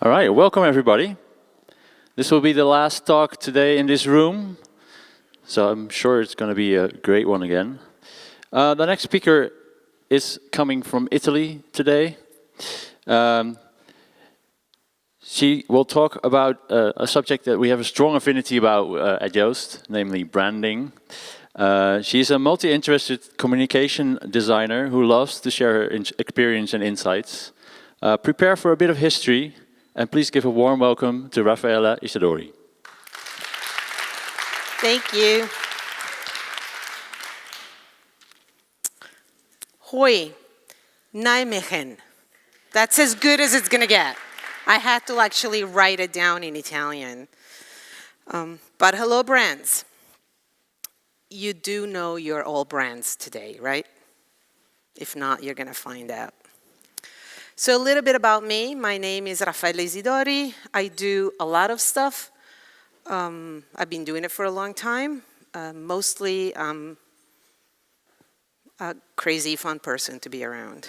All right, welcome everybody. This will be the last talk today in this room, so I'm sure it's going to be a great one again. The next speaker is coming from Italy today. She will talk about a subject that we have a strong affinity about at Yoast, namely branding. She's a multi-interested communication designer who loves to share her experience and insights. Prepare for a bit of history, and please give a warm welcome to Raffaella Isidori. Thank you. Hoi, Nijmegen. That's as good as it's gonna get. I had to actually write it down in Italian. But hello, brands. You do know you're all brands today, right? If not, you're gonna find out. So a little bit about me. My name is Raffaella Isidori. I do a lot of stuff. I've been doing it for a long time. Mostly a crazy, fun person to be around.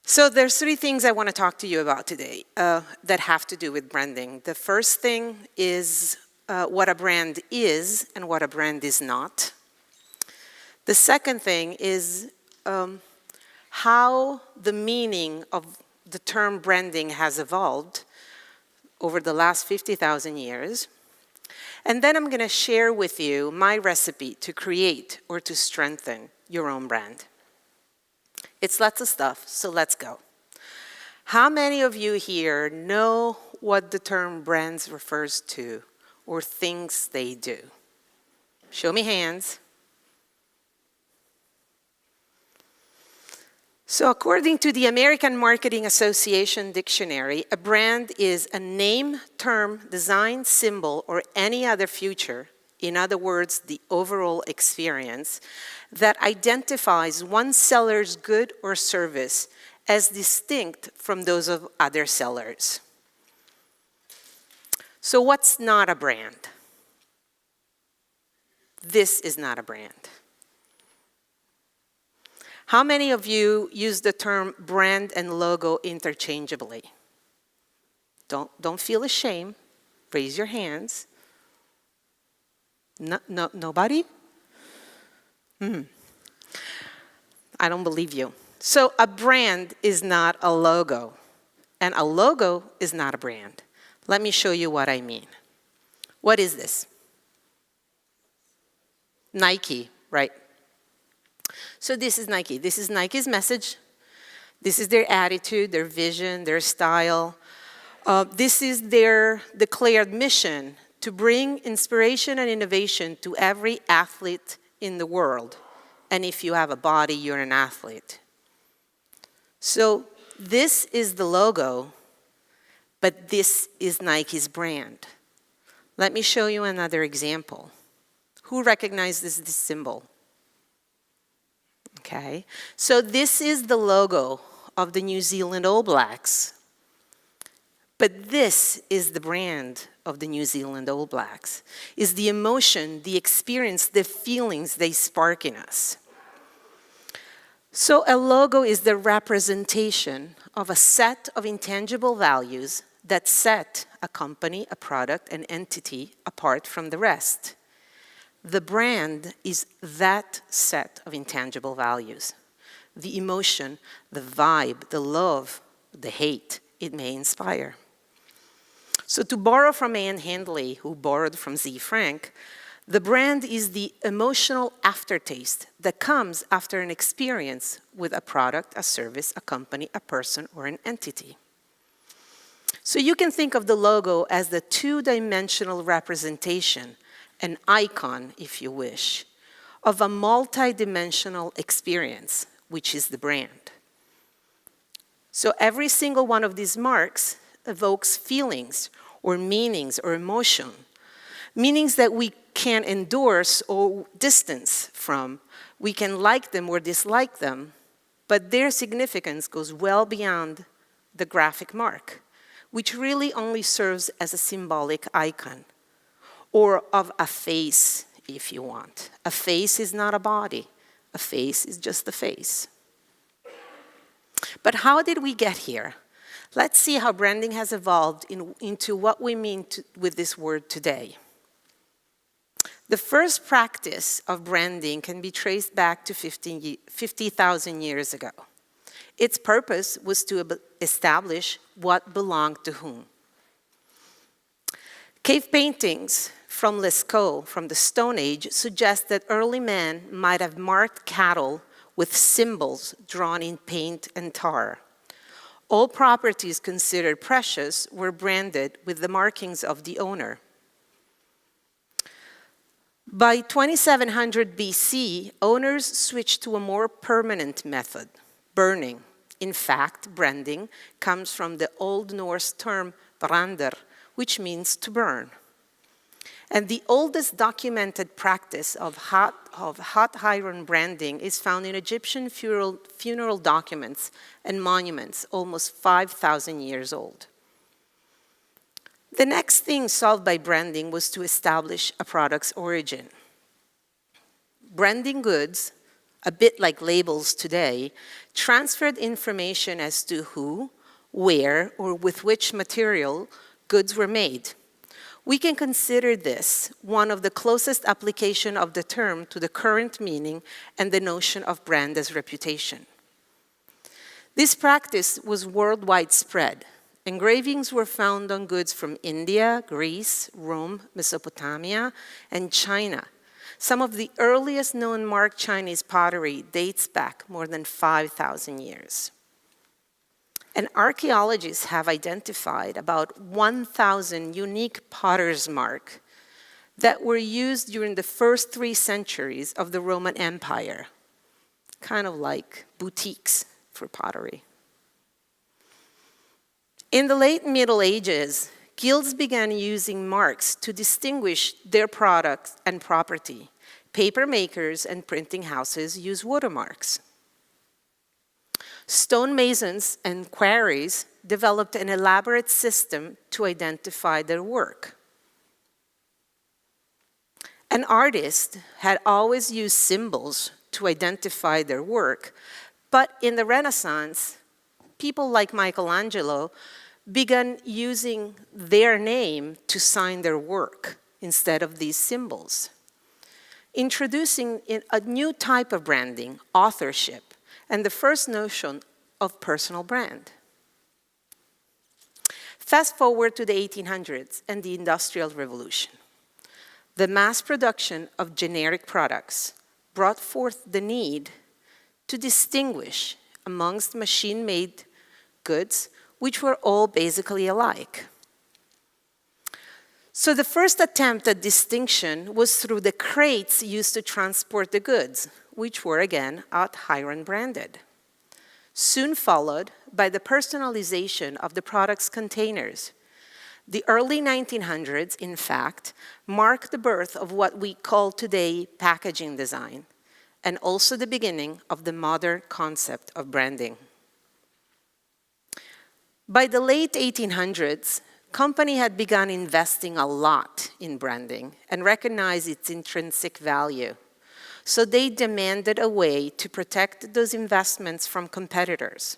So there's three things I want to talk to you about today that have to do with branding. The first thing is what a brand is and what a brand is not. The second thing is how the meaning of the term branding has evolved over the last 50,000 years. And then I'm going to share with you my recipe to create or to strengthen your own brand. It's lots of stuff, so let's go. How many of you here know what the term brands refers to or things they do? Show me hands. So according to the American Marketing Association Dictionary, a brand is a name, term, design, symbol, or any other feature, in other words, the overall experience, that identifies one seller's good or service as distinct from those of other sellers. So what's not a brand? This is not a brand. How many of you use the term brand and logo interchangeably? Don't feel ashamed. Raise your hands. Nobody? I don't believe you. So a brand is not a logo, and a logo is not a brand. Let me show you what I mean. What is this? Nike, right? So this is Nike. This is Nike's message. This is their attitude, their vision, their style. This is their declared mission to bring inspiration and innovation to every athlete in the world. And if you have a body, you're an athlete. So this is the logo, but this is Nike's brand. Let me show you another example. Who recognizes this symbol? Okay, so this is the logo of the New Zealand All Blacks. But this is the brand of the New Zealand All Blacks, is the emotion, the experience, the feelings they spark in us. So a logo is the representation of a set of intangible values that set a company, a product, an entity apart from the rest. The brand is that set of intangible values. The emotion, the vibe, the love, the hate it may inspire. So to borrow from Anne Handley, who borrowed from Z. Frank, the brand is the emotional aftertaste that comes after an experience with a product, a service, a company, a person, or an entity. So you can think of the logo as the two-dimensional representation, an icon, if you wish, of a multi-dimensional experience, which is the brand. So every single one of these marks evokes feelings or meanings or emotion, meanings that we can endorse or distance from. We can like them or dislike them, but their significance goes well beyond the graphic mark, which really only serves as a symbolic icon, or of a face, if you want. A face is not a body. A face is just a face. But how did we get here? Let's see how branding has evolved into what we mean with this word today. The first practice of branding can be traced back to 50,000 years ago. Its purpose was to establish what belonged to whom. Cave paintings from Lascaux from the Stone Age suggest that early men might have marked cattle with symbols drawn in paint and tar. All properties considered precious were branded with the markings of the owner. By 2700 BC, owners switched to a more permanent method, burning. In fact, branding comes from the Old Norse term brander, which means to burn. And the oldest documented practice of hot iron branding is found in Egyptian funeral documents and monuments, almost 5,000 years old. The next thing solved by branding was to establish a product's origin. Branding goods, a bit like labels today, transferred information as to who, where, or with which material goods were made. We can consider this one of the closest application of the term to the current meaning and the notion of brand as reputation. This practice was worldwide spread. Engravings were found on goods from India, Greece, Rome, Mesopotamia, and China. Some of the earliest known marked Chinese pottery dates back more than 5,000 years. And archaeologists have identified about 1,000 unique potter's marks that were used during the first 3 centuries of the Roman Empire, kind of like boutiques for pottery. In the late Middle Ages, guilds began using marks to distinguish their products and property. Paper makers and printing houses use watermarks. Stonemasons and quarries developed an elaborate system to identify their work. An artist had always used symbols to identify their work, but in the Renaissance, people like Michelangelo began using their name to sign their work instead of these symbols, introducing a new type of branding, authorship, and the first notion of personal brand. Fast forward to the 1800s and the Industrial Revolution. The mass production of generic products brought forth the need to distinguish amongst machine-made goods, which were all basically alike. So the first attempt at distinction was through the crates used to transport the goods, which were again iron branded. Soon followed by the personalization of the product's containers. The early 1900s, in fact, marked the birth of what we call today packaging design, and also the beginning of the modern concept of branding. By the late 1800s, company had begun investing a lot in branding and recognized its intrinsic value. So they demanded a way to protect those investments from competitors.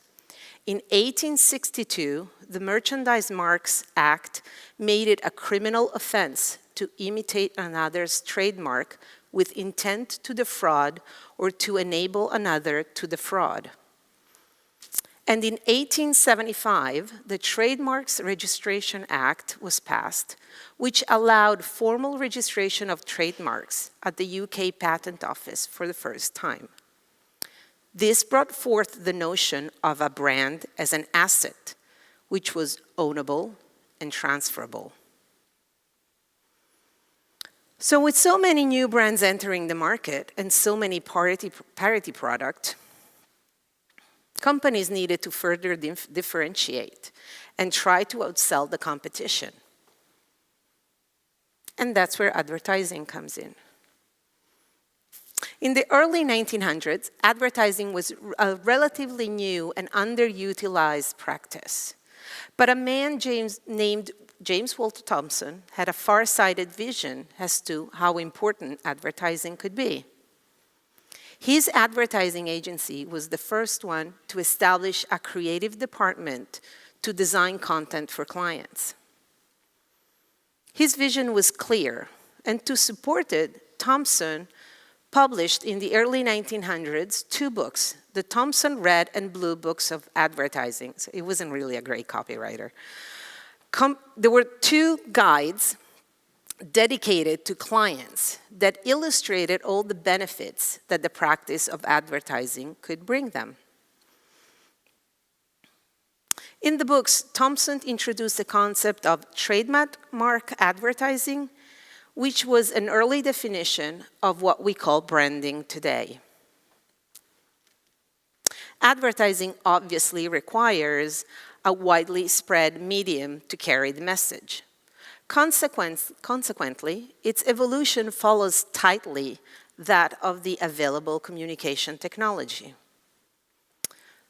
In 1862, the Merchandise Marks Act made it a criminal offense to imitate another's trademark with intent to defraud or to enable another to defraud. And in 1875, the Trademarks Registration Act was passed, which allowed formal registration of trademarks at the UK Patent Office for the first time. This brought forth the notion of a brand as an asset, which was ownable and transferable. So with so many new brands entering the market and so many parity product, companies needed to further differentiate and try to outsell the competition. And that's where advertising comes in. In the early 1900s, advertising was a relatively new and underutilized practice. But a man named James Walter Thompson had a far-sighted vision as to how important advertising could be. His advertising agency was the first one to establish a creative department to design content for clients. His vision was clear, and to support it, Thomson published in the early 1900s 2 books, the Thomson Red and Blue Books of Advertising. So he wasn't really a great copywriter. There were 2 guides dedicated to clients that illustrated all the benefits that the practice of advertising could bring them. In the books, Thomson introduced the concept of trademark advertising, which was an early definition of what we call branding today. Advertising obviously requires a widely spread medium to carry the message. Consequently, its evolution follows tightly that of the available communication technology.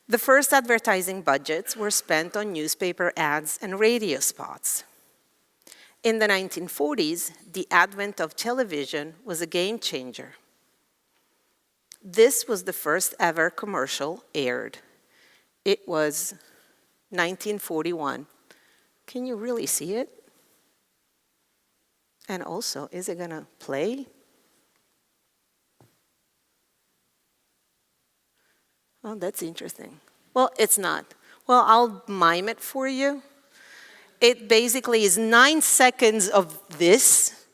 The first advertising budgets were spent on newspaper ads and radio spots. In the 1940s, the advent of television was a game changer. This was the first ever commercial aired. It was 1941. Can you really see it? And also, is it gonna play? Oh, that's interesting. Well, it's not. Well, I'll mime it for you. It basically is 9 seconds of this,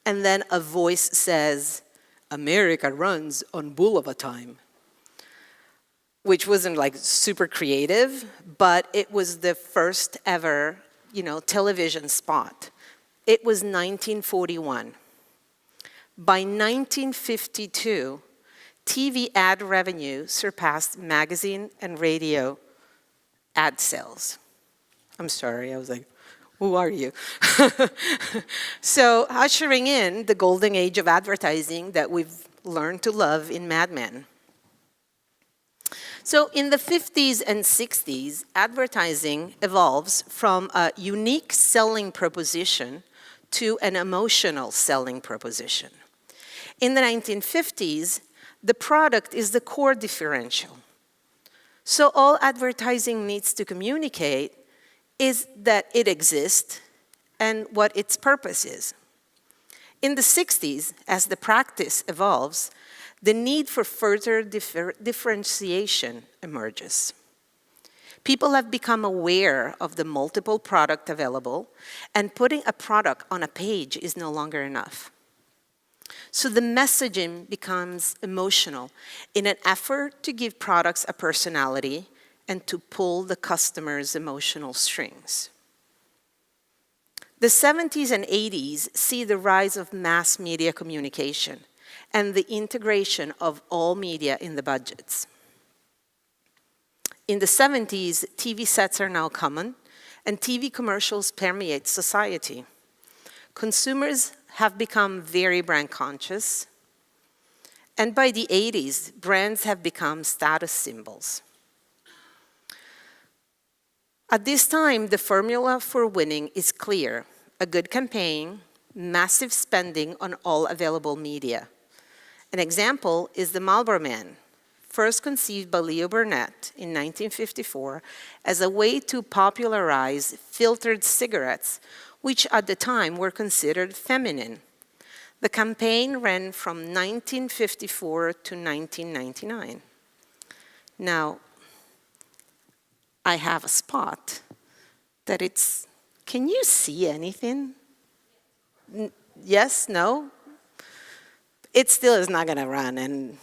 and then a voice says, "America runs on Boulevard time," which wasn't like super creative, but it was the first ever, television spot. It was 1941. By 1952, TV ad revenue surpassed magazine and radio ad sales. I'm sorry, I was like, who are you? So, ushering in the golden age of advertising that we've learned to love in Mad Men. So, in the 50s and 60s, advertising evolves from a unique selling proposition to an emotional selling proposition. In the 1950s, the product is the core differential. So all advertising needs to communicate is that it exists and what its purpose is. In the 60s, as the practice evolves, the need for further differentiation emerges. People have become aware of the multiple products available, and putting a product on a page is no longer enough. So the messaging becomes emotional in an effort to give products a personality and to pull the customer's emotional strings. The 70s and 80s see the rise of mass media communication and the integration of all media in the budgets. In the 70s, TV sets are now common, and TV commercials permeate society. Consumers have become very brand conscious, and by the 80s, brands have become status symbols. At this time, the formula for winning is clear: a good campaign, massive spending on all available media. An example is the Marlboro Man, first conceived by Leo Burnett in 1954 as a way to popularize filtered cigarettes, which at the time were considered feminine. The campaign ran from 1954 to 1999. Now, I have a spot that it's, can you see anything? Yes, no? It still is not gonna run, and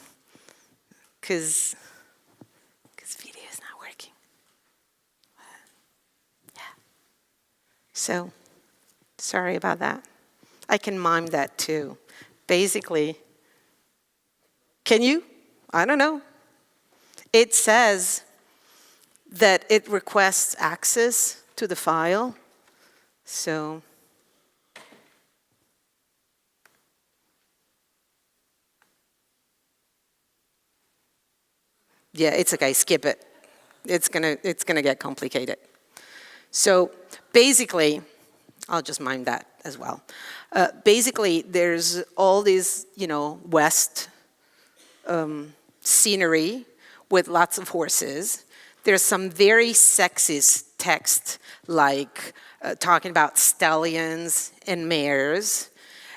because video is not working. Yeah. So, sorry about that. I can mime that too. Basically, can you? I don't know. It says that it requests access to the file. So, yeah, it's okay, skip it. It's gonna get complicated. So basically, I'll just mime that as well. Basically, there's all these, West scenery with lots of horses. There's some very sexist text like talking about stallions and mares,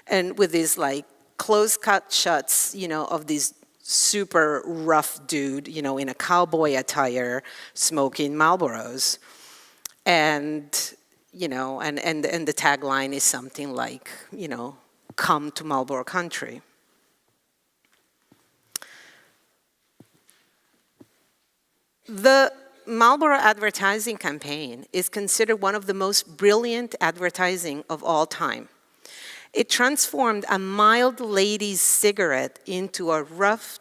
and with these like close-cut shots, you know, of this super rough dude, you know, in a cowboy attire, smoking Marlboros. And, you know, and the tagline is something like, you know, come to Marlboro country. The Marlboro advertising campaign is considered one of the most brilliant advertising of all time. It transformed a mild lady's cigarette into a rough,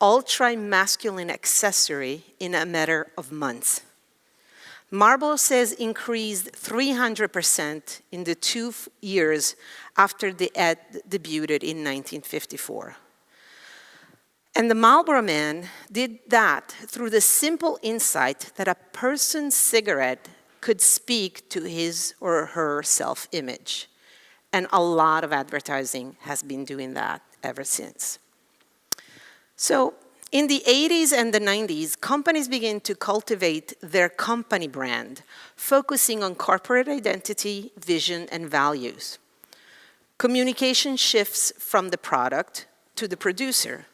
ultra-masculine accessory in a matter of months. Marlboro sales increased 300% in the 2 years after the ad debuted in 1954. And the Marlboro Man did that through the simple insight that a person's cigarette could speak to his or her self-image. And a lot of advertising has been doing that ever since. So in the 80s and the 90s, companies began to cultivate their company brand, focusing on corporate identity, vision, and values. Communication shifts from the product to the producer,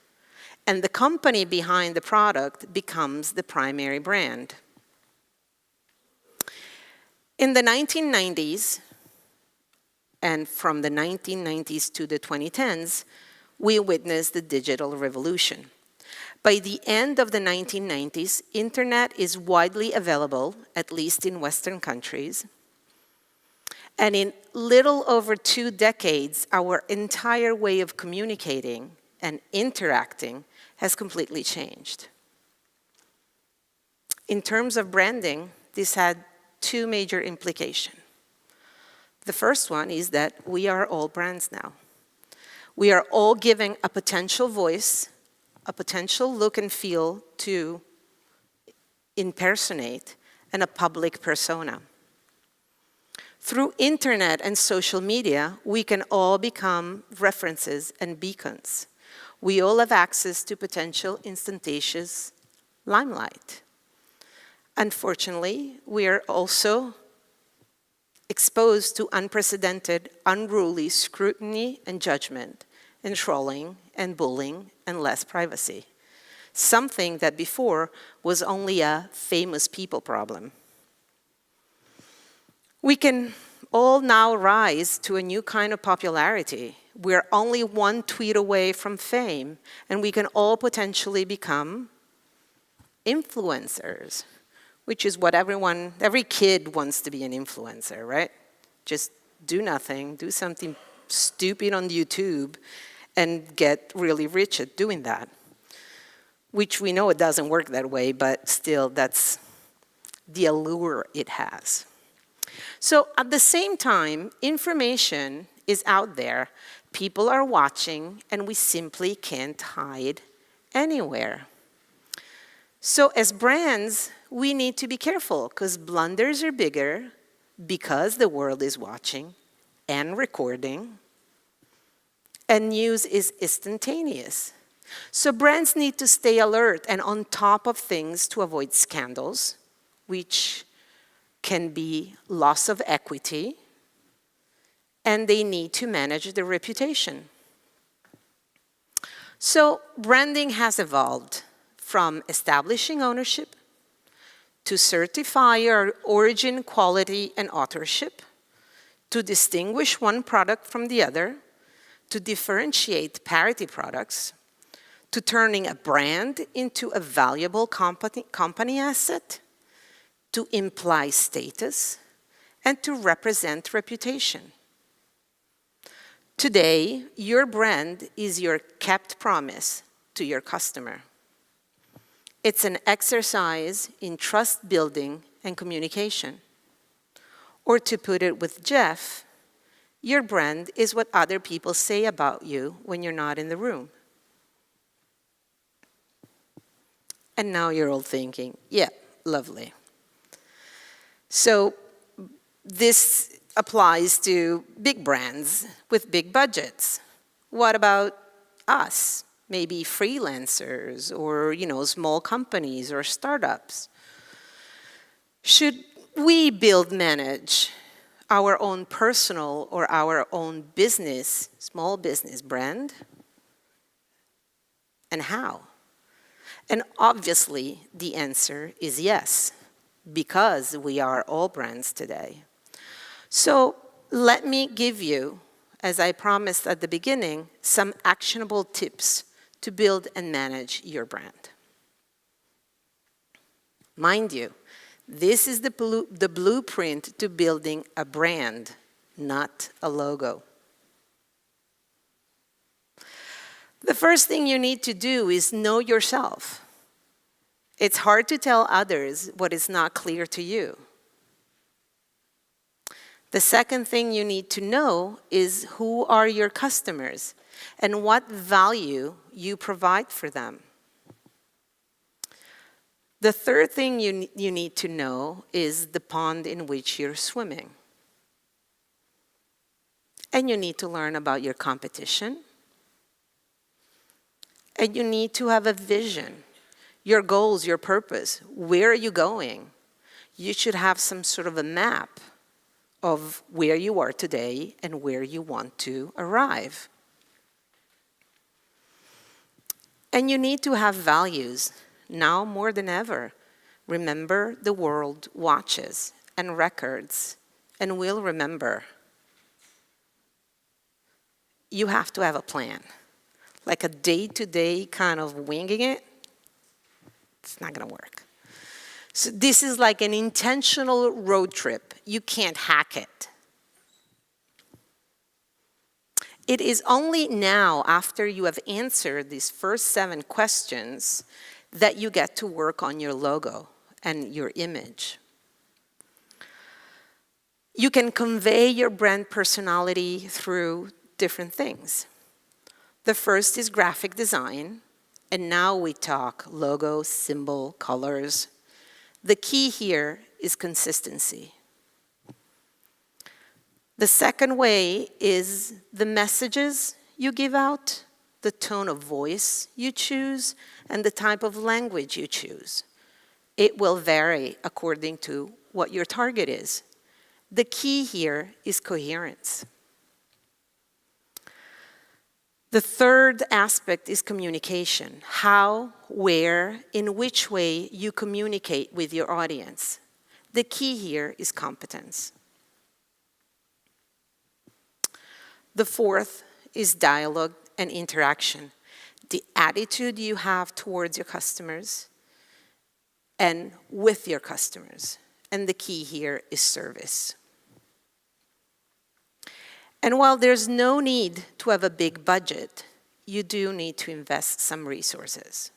and the company behind the product becomes the primary brand. In the 1990s, and from the 1990s to the 2010s, we witnessed the digital revolution. By the end of the 1990s, internet is widely available, at least in Western countries. And in little over 2 decades, our entire way of communicating and interacting has completely changed. In terms of branding, this had 2 major implications. The first one is that we are all brands now. We are all giving a potential voice, a potential look and feel to impersonate, and a public persona. Through internet and social media, we can all become references and beacons. We all have access to potential instantaneous limelight. Unfortunately, we are also exposed to unprecedented, unruly scrutiny and judgment, and trolling and bullying and less privacy. Something that before was only a famous people problem. We can all now rise to a new kind of popularity. We're only 1 tweet away from fame, and we can all potentially become influencers, which is what every kid wants to be an influencer, right? Just do nothing, do something stupid on YouTube, and get really rich at doing that. Which we know it doesn't work that way, but still that's the allure it has. So at the same time, information is out there, people are watching, and we simply can't hide anywhere. So as brands, we need to be careful because blunders are bigger because the world is watching and recording, and news is instantaneous. So brands need to stay alert and on top of things to avoid scandals, which can be loss of equity, and they need to manage their reputation. So branding has evolved from establishing ownership to certify our origin, quality, and authorship, to distinguish one product from the other, to differentiate parity products, to turning a brand into a valuable company asset, to imply status, and to represent reputation. Today, your brand is your kept promise to your customer. It's an exercise in trust building and communication. Or to put it with Jeff, your brand is what other people say about you when you're not in the room. And now you're all thinking, yeah, lovely. So this applies to big brands with big budgets. What about us? Maybe freelancers or, small companies or startups. Should we build, manage our own personal or our own business, small business brand? And how? And obviously, the answer is yes, because we are all brands today. So let me give you, as I promised at the beginning, some actionable tips to build and manage your brand. Mind you, this is the blueprint to building a brand, not a logo. The first thing you need to do is know yourself. It's hard to tell others what is not clear to you. The second thing you need to know is who are your customers and what value you provide for them. The third thing you need to know is the pond in which you're swimming. And you need to learn about your competition. And you need to have a vision, your goals, your purpose. Where are you going? You should have some sort of a map of where you are today and where you want to arrive. And you need to have values, now more than ever. Remember, the world watches and records and will remember. You have to have a plan. Like a day-to-day kind of winging it, it's not gonna work. So this is like an intentional road trip. You can't hack it. It is only now, after you have answered these first 7 questions, that you get to work on your logo and your image. You can convey your brand personality through different things. The first is graphic design, and now we talk logo, symbol, colors. The key here is consistency. The second way is the messages you give out, the tone of voice you choose, and the type of language you choose. It will vary according to what your target is. The key here is coherence. The third aspect is communication. How, where, in which way you communicate with your audience. The key here is competence. The fourth is dialogue and interaction. The attitude you have towards your customers and with your customers. And the key here is service. And while there's no need to have a big budget, you do need to invest some resources.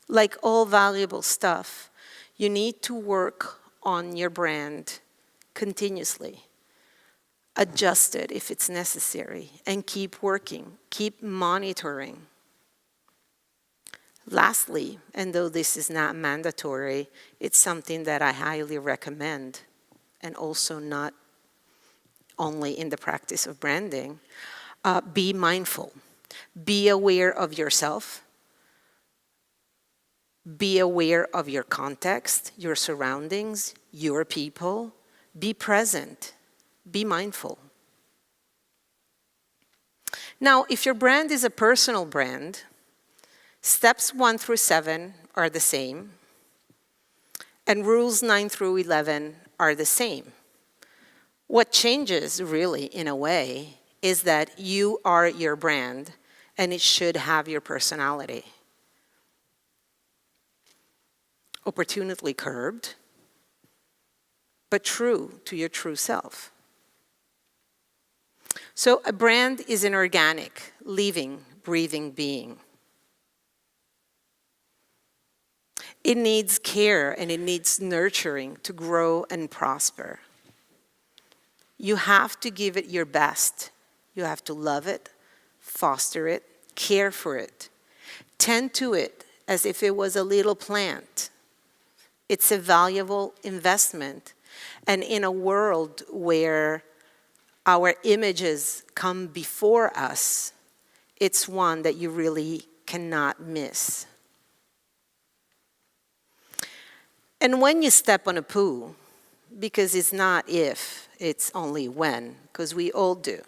Like all valuable stuff, you need to work on your brand continuously. Adjust it if it's necessary, and keep working, keep monitoring. Lastly, and though this is not mandatory, it's something that I highly recommend, and also not only in the practice of branding, be mindful. Be aware of yourself. Be aware of your context, your surroundings, your people. Be present. Be mindful. Now, if your brand is a personal brand, steps 1 through 7 are the same, and rules 9 through 11 are the same. What changes, really, in a way, is that you are your brand, and it should have your personality. Opportunely curbed, but true to your true self. So a brand is an organic, living, breathing being. It needs care and it needs nurturing to grow and prosper. You have to give it your best. You have to love it, foster it, care for it, tend to it as if it was a little plant. It's a valuable investment. And in a world where our images come before us, it's one that you really cannot miss. And when you step on a poo, because it's not if, it's only when, because we all do.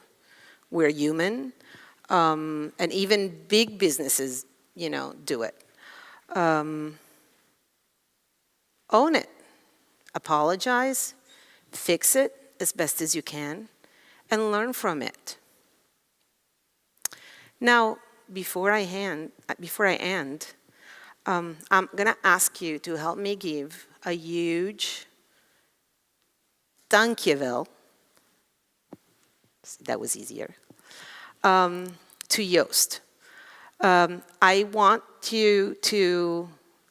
We're human, and even big businesses, you know, do it. Own it. Apologize, fix it as best as you can, and learn from it. Now, before I end, I'm going to ask you to help me give a huge dankjewel. That was easier. To Yoast. I want you to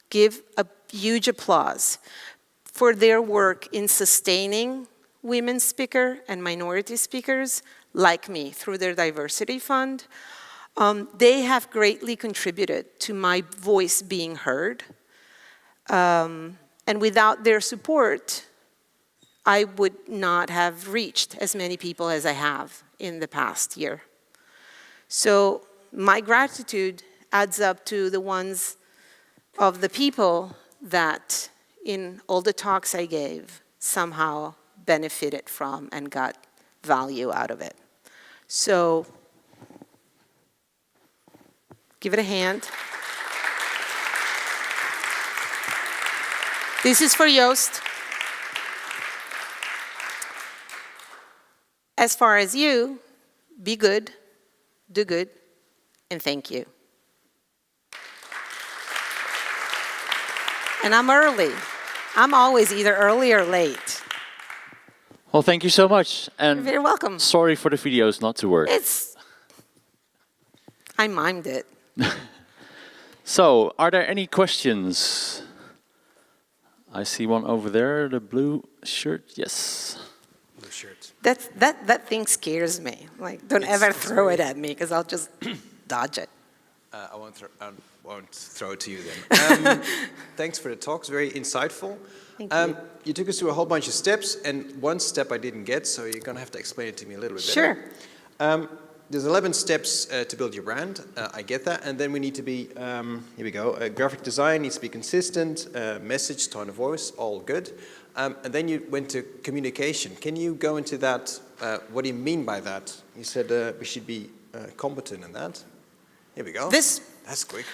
give a huge applause for their work in sustaining women speakers and minority speakers like me through their diversity fund. They have greatly contributed to my voice being heard. And without their support, I would not have reached as many people as I have in the past year. So my gratitude adds up to the ones of the people that in all the talks I gave somehow benefited from and got value out of it. So give it a hand. This is for Yoast. As far as you, be good, do good, and thank you. And I'm early. I'm always either early or late. Well, thank you so much. And You're welcome. sorry for the videos not to work. I mimed it. So, are there any questions? I see one over there, the blue shirt. Yes. Blue shirt. That thing scares me. Like, don't ever throw it at me, because I'll just dodge it. I won't throw it to you then. Thanks for the talk. It's very insightful. Thank you. You took us through a whole bunch of steps, and one step I didn't get, so you're going to have to explain it to me a little bit better. Sure. There's 11 steps to build your brand. I get that. And then we need to be, here we go, graphic design needs to be consistent, message, tone of voice, all good. And then you went to communication. Can you go into that? What do you mean by that? You said we should be competent in that. Here we go. That's quick.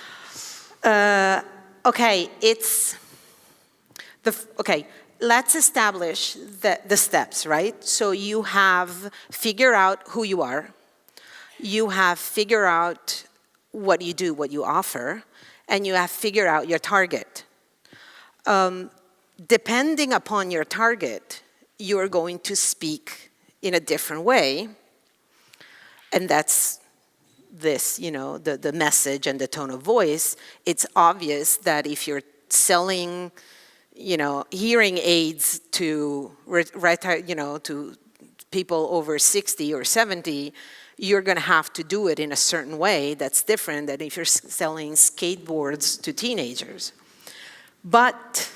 Okay, okay, let's establish the steps, right? So you have figure out who you are. You have figure out what you do, what you offer, and you have figure out your target. Depending upon your target, you are going to speak in a different way, and that's this, you know, the message and the tone of voice. It's obvious that if you're selling, you know, hearing aids to, to people over 60 or 70, you're going to have to do it in a certain way that's different than if you're selling skateboards to teenagers. But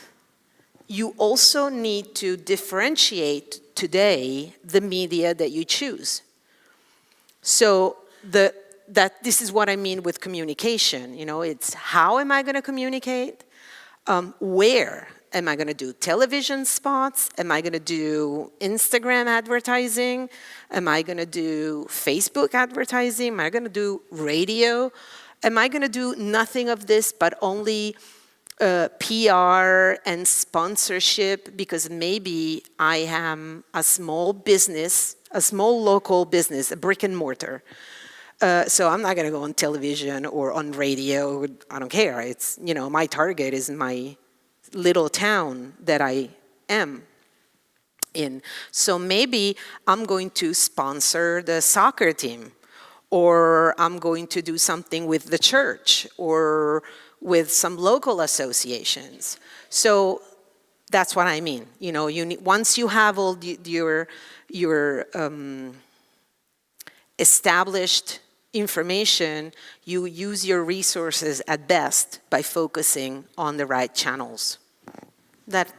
you also need to differentiate today the media that you choose. So this is what I mean with communication. You know, it's how am I going to communicate? Where am I going to do television spots? Am I going to do Instagram advertising? Am I going to do Facebook advertising? Am I going to do radio? Am I going to do nothing of this but only PR and sponsorship, because maybe I am a small business, a small local business, a brick and mortar. So I'm not going to go on television or on radio. I don't care. It's, you know, my target is my little town that I am in. So maybe I'm going to sponsor the soccer team, or I'm going to do something with the church, or with some local associations. So that's what I mean. You know, once you have all your established information, you use your resources at best by focusing on the right channels. That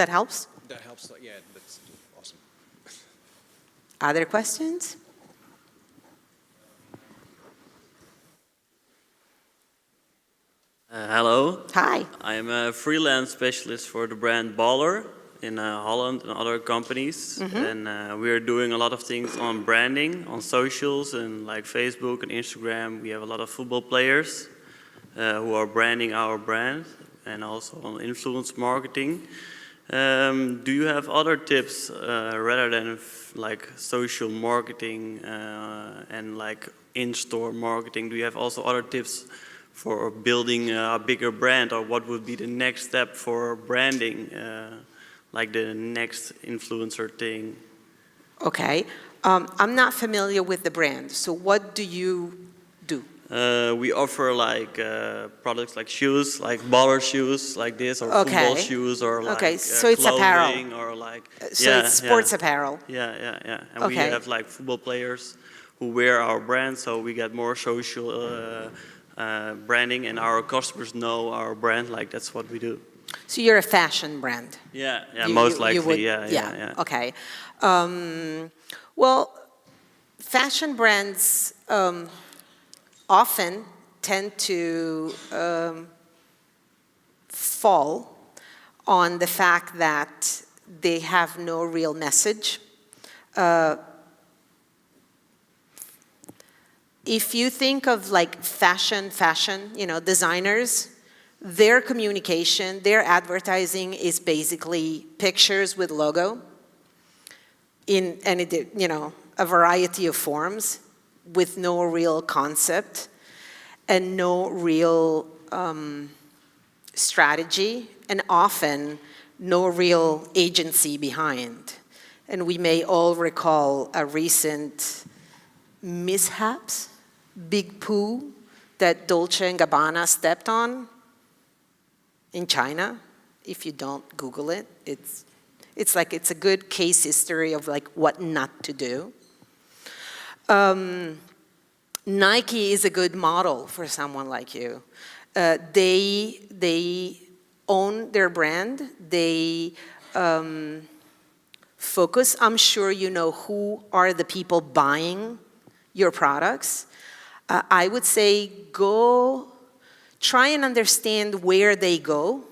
helps? That helps. Yeah, that's awesome. Other questions? Hello. Hi. I am a freelance specialist for the brand Baller in Holland and other companies. And we are doing a lot of things on branding, on socials, and like Facebook and Instagram. We have a lot of football players who are branding our brand, and also on influence marketing. Do you have other tips rather than like social marketing and like in-store marketing? Do you have also other tips for building a bigger brand, or what would be the next step for branding, like the next influencer thing? Okay. I'm not familiar with the brand, so what do you do? We offer like products like shoes, like baller shoes like this, or football shoes, or like so it's apparel. clothing, or like it's sports apparel. Yeah. And we have like football players who wear our brand, so we get more social branding, and our customers know our brand. Like that's what we do. So you're a fashion brand. Yeah, most likely. Yeah. Okay. Well, fashion brands often tend to fall on the fact that they have no real message. If you think of like fashion, designers, their communication, their advertising is basically pictures with logo in a variety of forms with no real concept and no real strategy, and often no real agency behind. And we may all recall a recent mishaps, big poo that Dolce & Gabbana stepped on in China. If you don't Google it, it's a good case history of like what not to do. Nike is a good model for someone like you. They own their brand. They focus. I'm sure you know who are the people buying your products. I would say go try and understand where they go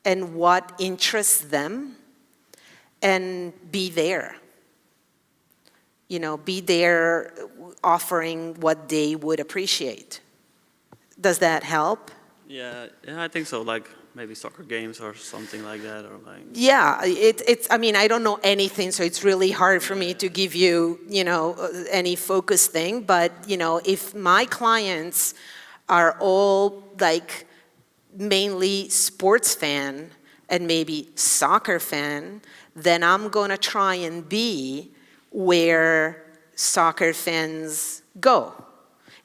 and what interests them, and be there. Be there offering what they would appreciate. Does that help? Yeah, I think so. Like maybe soccer games or something like that, or like. Yeah, I mean, I don't know anything, so it's really hard for me to give you, any focus thing. But if my clients are all like mainly sports fan and maybe soccer fan, then I'm gonna try and be where soccer fans go,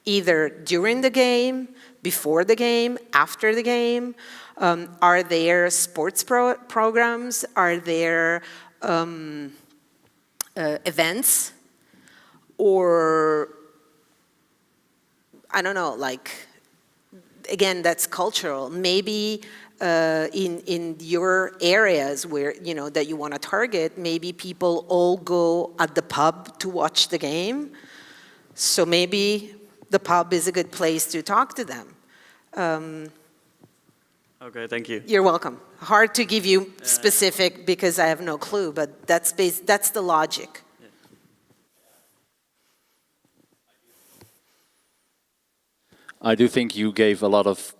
either during the game, before the game, after the game. Are there sports programs? Are there events? Or, I don't know, like, again, that's cultural. Maybe in your areas where, that you want to target, maybe people all go at the pub to watch the game. So maybe the pub is a good place to talk to them. Okay, thank you. You're welcome. Hard to give you specific because I have no clue, but that's the logic. Yeah. I do think you gave a lot of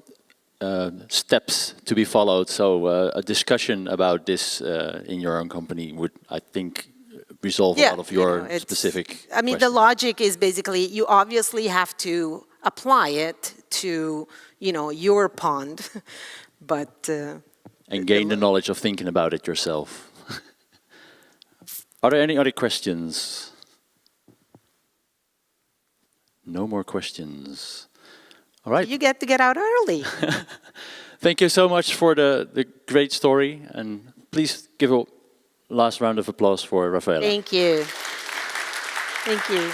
steps to be followed, so a discussion about this in your own company would, I think, resolve a lot of your specific I mean, the logic is basically you obviously have to apply it to, your pond, but... and gain the knowledge of thinking about it yourself. Are there any other questions? No more questions. All right. You get to get out early. Thank you so much for the great story, and please give a last round of applause for Raffaella. Thank you. Thank you.